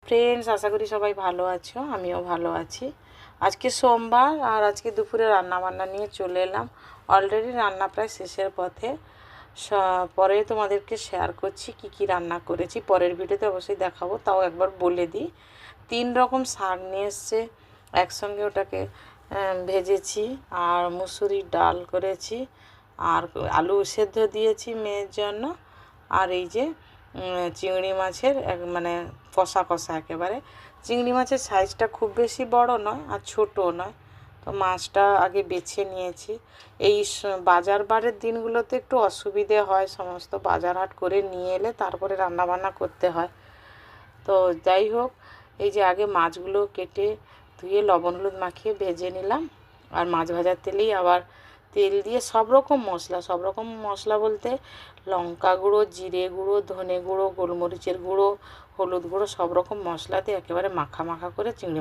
Friends, আশা করি সবাই ভালো আছো, আমিও ভালো আছি। আজকে সোমবার আর আজকে দুপুরে রান্নাবান্না নিয়ে চলে এলাম। অলরেডি রান্না প্রায় শেষের পথে। পরে তোমাদেরকে শেয়ার করছি কি কি রান্না করেছি, পরের ভিডিওতে অবশ্যই দেখাবো। তাও একবার বলে দিই, 3 রকম শাক নিয়ে এসছে, একসঙ্গে ওটাকে ভেজেছি। আর মুসুরির ডাল করেছি, আর আলু সেদ্ধ দিয়েছি মেয়ের জন্য। আর এই যে চিংড়ি মাছের মানে কষা কষা একেবারে। চিংড়ি মাছের সাইজটা খুব বেশি বড় নয় আর ছোটও নয়। তো মাছটা আগে বেছে নিয়েছি। এই বাজার বারের দিনগুলোতে একটু অসুবিধে হয়, সমস্ত বাজার হাট করে নিয়ে এলে তারপরে রান্নাবান্না করতে হয়। তো যাই হোক, এই যে আগে মাছগুলো কেটে ধুয়ে লবণ হলুদ মাখিয়ে ভেজে নিলাম। আর মাছ ভাজার তেলেই আবার তেল দিয়ে সব রকম মশলা বলতে লঙ্কা গুঁড়ো, জিরে গুঁড়ো, ধনে গুঁড়ো, গোলমরিচের গুঁড়ো, হলুদ গুঁড়ো, সব রকম মশলাতে একেবারে মাখা মাখা করে চিংড়ি